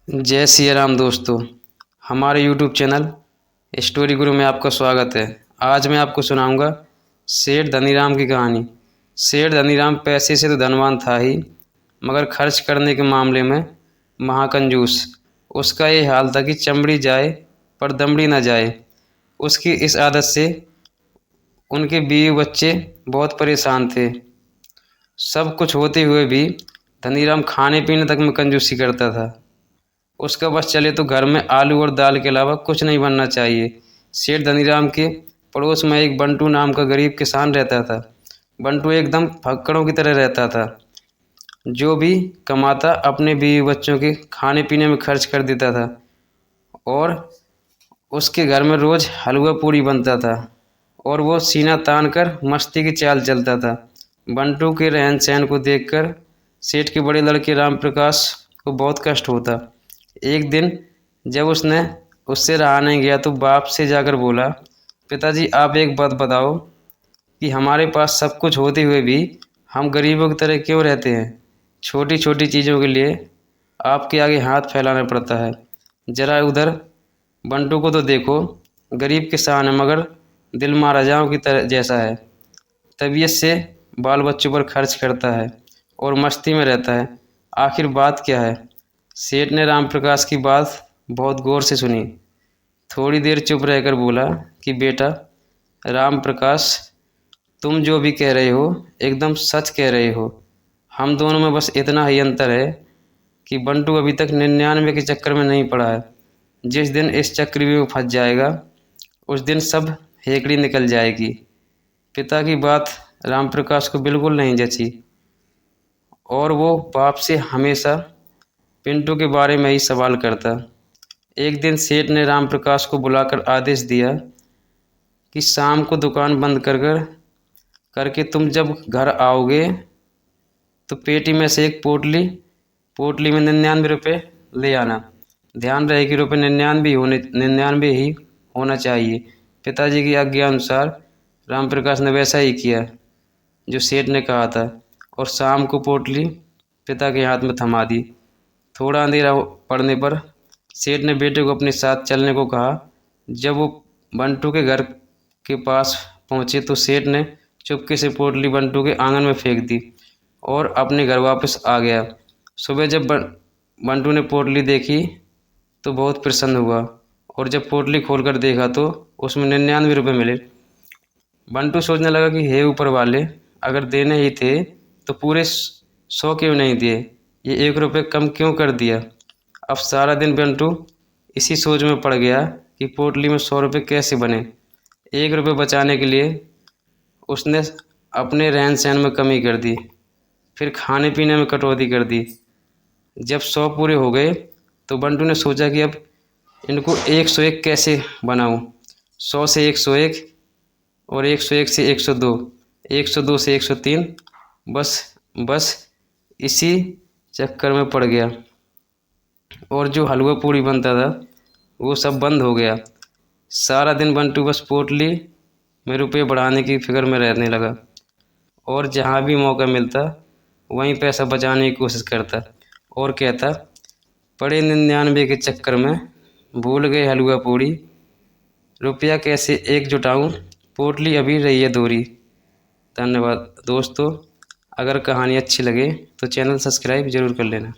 जय सिया राम दोस्तों। हमारे यूट्यूब चैनल स्टोरी गुरु में आपका स्वागत है। आज मैं आपको सुनाऊंगा सेठ धनीराम की कहानी। सेठ धनीराम पैसे से तो धनवान था ही, मगर खर्च करने के मामले में महाकंजूस। उसका ये हाल था कि चमड़ी जाए पर दमड़ी न जाए। उसकी इस आदत से उनके बीवी बच्चे बहुत परेशान थे। सब कुछ होते हुए भी धनीराम खाने पीने तक में कंजूसी करता था। उसका बस चले तो घर में आलू और दाल के अलावा कुछ नहीं बनना चाहिए। सेठ धनीराम के पड़ोस में एक बंटू नाम का गरीब किसान रहता था। बंटू एकदम फक्कड़ों की तरह रहता था। जो भी कमाता अपने बीवी बच्चों के खाने पीने में खर्च कर देता था और उसके घर में रोज़ हलवा पूड़ी बनता था और वो सीना तान कर मस्ती की चाल चलता था। बंटू के रहन सहन को देखकर सेठ के बड़े लड़के राम प्रकाश को बहुत कष्ट होता। एक दिन जब उसने उससे रहा नहीं गया तो बाप से जाकर बोला, पिताजी आप एक बात बताओ कि हमारे पास सब कुछ होते हुए भी हम गरीबों की तरह क्यों रहते हैं। छोटी छोटी चीज़ों के लिए आपके आगे हाथ फैलाना पड़ता है। जरा उधर बंटू को तो देखो, गरीब किसान है मगर दिल महाराजाओं की तरह जैसा है। तबीयत से बाल बच्चों पर खर्च करता है और मस्ती में रहता है। आखिर बात क्या है। सेठ ने राम प्रकाश की बात बहुत गौर से सुनी। थोड़ी देर चुप रहकर बोला कि बेटा राम प्रकाश, तुम जो भी कह रहे हो एकदम सच कह रहे हो। हम दोनों में बस इतना ही अंतर है कि बंटू अभी तक 99 के चक्कर में नहीं पड़ा है। जिस दिन इस चक्रव्यूह में फंस जाएगा उस दिन सब हेकड़ी निकल जाएगी। पिता की बात राम प्रकाश को बिल्कुल नहीं जची और वो बाप से हमेशा पिंटू के बारे में ही सवाल करता। एक दिन सेठ ने राम प्रकाश को बुलाकर आदेश दिया कि शाम को दुकान बंद करके तुम जब घर आओगे तो पेटी में से एक पोटली में 99 रुपये ले आना। ध्यान रहे कि रुपये 99 ही होना चाहिए। पिताजी की आज्ञा अनुसार राम प्रकाश ने वैसा ही किया जो सेठ ने कहा था और शाम को पोटली पिता के हाथ में थमा दी। थोड़ा अंधेरा पड़ने पर सेठ ने बेटे को अपने साथ चलने को कहा। जब वो बंटू के घर के पास पहुँचे तो सेठ ने चुपके से पोटली बंटू के आंगन में फेंक दी और अपने घर वापस आ गया। सुबह जब बंटू ने पोटली देखी तो बहुत प्रसन्न हुआ और जब पोटली खोलकर देखा तो उसमें 99 रुपये मिले। बंटू सोचने लगा कि हे ऊपर वाले, अगर देने ही थे तो पूरे 100 क्यों नहीं दिए, ये 1 रुपये कम क्यों कर दिया। अब सारा दिन बंटू इसी सोच में पड़ गया कि पोटली में 100 रुपये कैसे बने। 1 रुपये बचाने के लिए उसने अपने रहन सहन में कमी कर दी, फिर खाने पीने में कटौती कर दी। जब 100 पूरे हो गए तो बंटू ने सोचा कि अब इनको 101 कैसे बनाऊं। 100 से 101 और 101 से 102, 102 से 103, बस इसी चक्कर में पड़ गया और जो हलवा पूड़ी बनता था वो सब बंद हो गया। सारा दिन बंटू बस पोटली में रुपये बढ़ाने की फिक्र में रहने लगा और जहाँ भी मौका मिलता वहीं पैसा बचाने की कोशिश करता और कहता, पड़े 99 के चक्कर में भूल गए हलवा पूड़ी, रुपया कैसे एक जुटाऊं, पोटली अभी रही है दूरी। धन्यवाद दोस्तों। अगर कहानी अच्छी लगे तो चैनल सब्सक्राइब ज़रूर कर लेना।